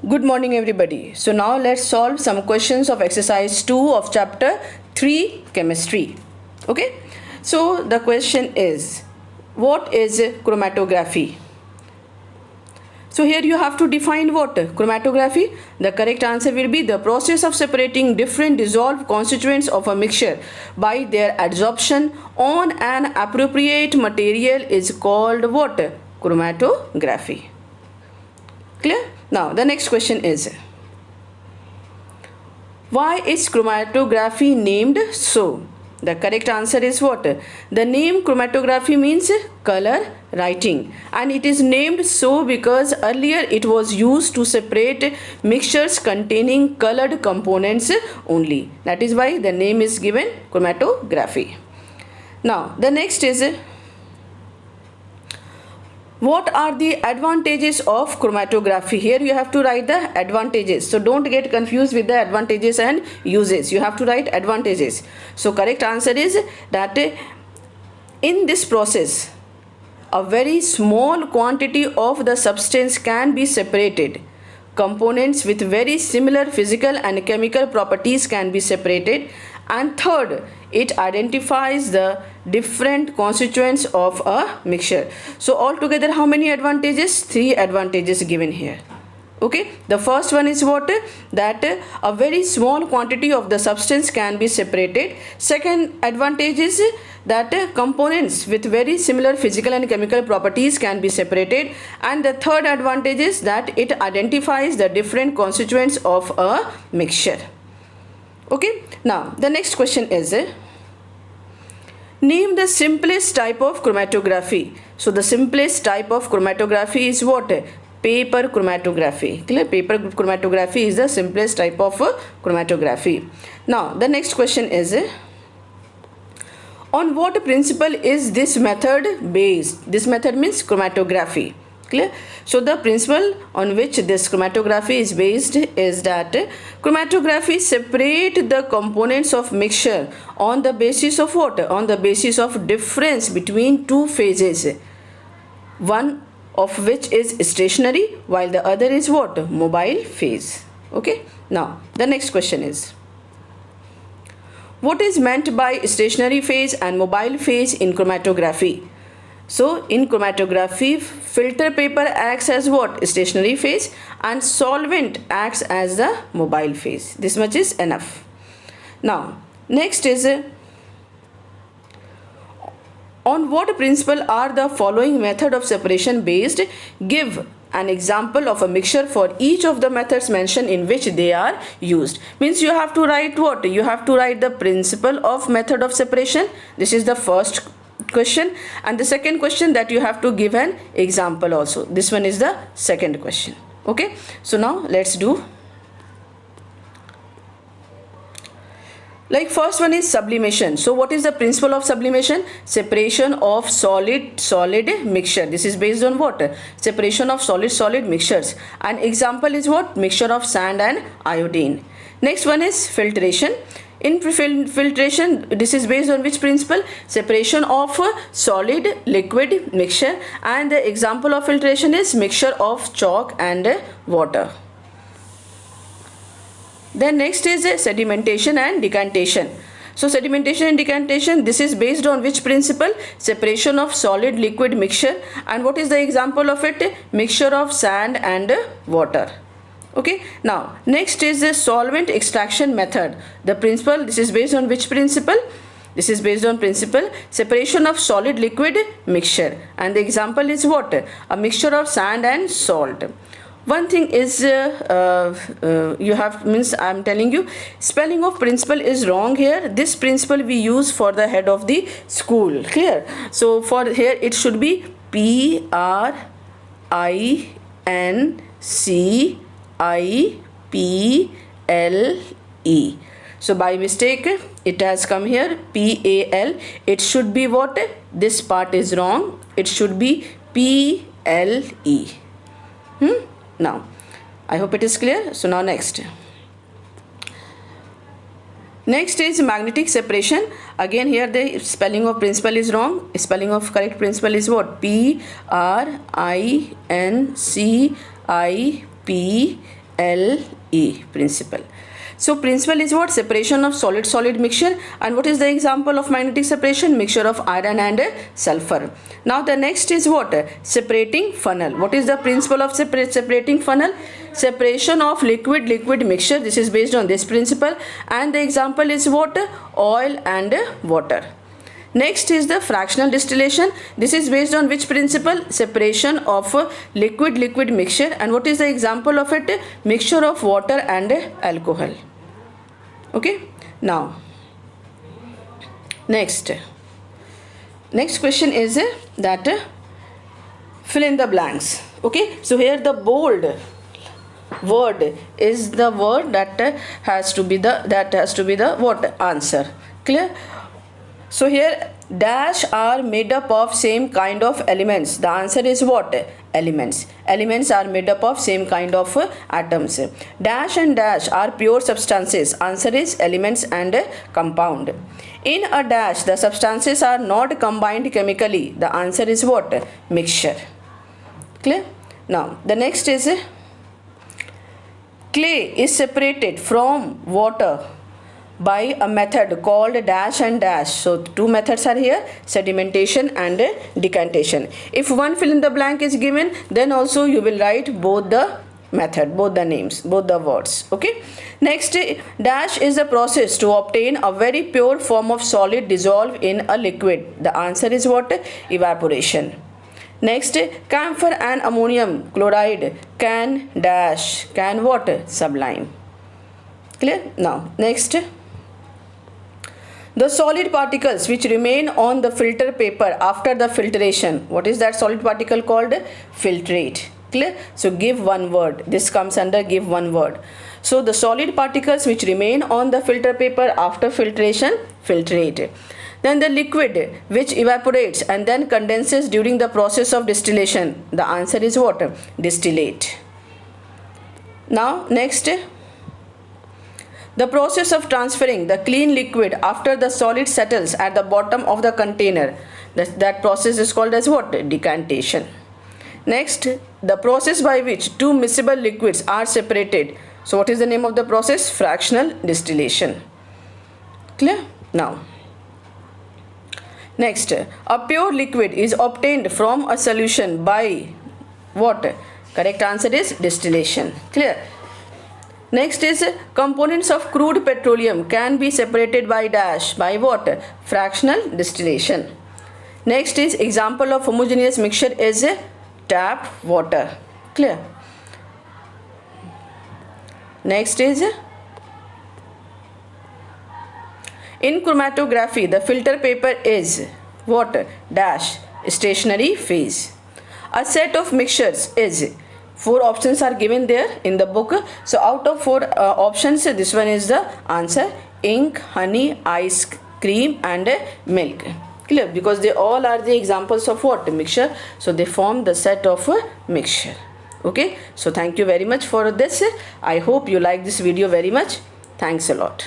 Good morning, everybody. So now let's solve some questions of exercise 2 of chapter 3 chemistry. Okay. So the question is, what is chromatography? So here you have to define what chromatography. The correct answer will be the process of separating different dissolved constituents of a mixture by their adsorption on an appropriate material is called what? Chromatography. Clear? Now the next question is, why is chromatography named so? The correct answer is what? The name chromatography means color writing, and it is named so because earlier it was used to separate mixtures containing colored components only. That is why the name is given chromatography. Now the next is, what are the advantages of chromatography? Here you have to write the advantages. So don't get confused with the advantages and uses. You have to write advantages. So correct answer is that in this process, a very small quantity of the substance can be separated. Components with very similar physical and chemical properties can be separated. And third, it identifies the different constituents of a mixture. So altogether, how many advantages? 3 advantages given here. Okay, the first one is what? That a very small quantity of the substance can be separated. Second advantage is that components with very similar physical and chemical properties can be separated. And the third advantage is that it identifies the different constituents of a mixture. Okay, now the next question is, name the simplest type of chromatography. So the simplest type of chromatography is what? Paper chromatography. Clear? Paper chromatography is the simplest type of chromatography. Now the next question is, on what principle is this method based? This method means chromatography. Clear? So the principle on which this chromatography is based is that chromatography separate the components of mixture on the basis of what? On the basis of difference between two phases, one of which is stationary while the other is what? Mobile phase. Okay. Now the next question is, what is meant by stationary phase and mobile phase in chromatography? So in chromatography, filter paper acts as what? Stationary phase, and solvent acts as the mobile phase. This much is enough. Now next is, on what principle are the following method of separation based? Give an example of a mixture for each of the methods mentioned in which they are used. Means you have to write what? You have to write the principle of method of separation. This is the first question, and the second question that you have to give an example also. This one is the second question. Okay, so now let's do. Like first one is sublimation. So what is the principle of sublimation? Separation of solid mixture. This is based on what? Separation of solid mixtures. An example is what? Mixture of sand and iodine. Next one is filtration. In filtration, this is based on which principle? Separation of solid liquid mixture, and the example of filtration is mixture of chalk and water. Then next is sedimentation and decantation. So sedimentation and decantation, this is based on which principle? Separation of solid liquid mixture, and what is the example of it? Mixture of sand and water. Okay, now next is the solvent extraction method. The principle, this is based on which principle? This is based on principle separation of solid liquid mixture, and the example is what? A mixture of sand and salt. One thing is, you have, means I am telling you, spelling of principle is wrong here. This principle we use for the head of the school. Clear? So for here it should be PRINCIPLE. So by mistake it has come here PAL. It should be what? This part is wrong. It should be PLE. Now I hope it is clear. So now next is magnetic separation. Again here the spelling of principle is wrong. Spelling of correct principle is what? PRINCIPLE. LE, principle. So principle is what? Separation of solid-solid mixture. And what is the example of magnetic separation? Mixture of iron and sulfur. Now the next is what? Separating funnel. What is the principle of separating funnel? Separation of liquid-liquid mixture. This is based on this principle. And the example is what? Oil and water. Next is the fractional distillation. This is based on which principle? Separation of liquid-liquid mixture. And what is the example of it? Mixture of water and alcohol. Okay. Now, next question is that fill in the blanks. Okay. So here the bold word is the word that has to be the what? Answer. Clear? So here dash are made up of same kind of elements. The answer is what? Elements. Elements are made up of same kind of atoms. Dash and dash are pure substances. Answer is elements and compound. In a dash, the substances are not combined chemically. The answer is what? Mixture. Clear? Now, the next is clay is separated from water by a method called dash and dash. So two methods are here, sedimentation and decantation. If one fill in the blank is given, then also you will write both the method, both the names, both the words. Okay. Next, dash is a process to obtain a very pure form of solid dissolved in a liquid. The answer is what? Evaporation. Next, camphor and ammonium chloride can dash, can what? Sublime. Clear? Now, next. The solid particles which remain on the filter paper after the filtration. What is that solid particle called? Filtrate. Clear? So give one word. This comes under give one word. So the solid particles which remain on the filter paper after filtration, filtrate. Then the liquid which evaporates and then condenses during the process of distillation. The answer is what? Distillate. Now next. The process of transferring the clean liquid after the solid settles at the bottom of the container. That process is called as what? Decantation. Next, the process by which two miscible liquids are separated. So what is the name of the process? Fractional distillation. Clear? Now, next, a pure liquid is obtained from a solution by what? Correct answer is distillation. Clear? Next is components of crude petroleum can be separated by dash. By what? Fractional distillation. Next is example of homogeneous mixture is tap water. Clear? Next is in chromatography the filter paper is what? Dash stationary phase. A set of mixtures is 4 options are given there in the book. So out of 4 options, this one is the answer: ink, honey, ice cream and milk. Clear? Because they all are the examples of what? Mixture. So they form the set of mixture. Okay. So thank you very much for this. I hope you like this video very much. Thanks a lot.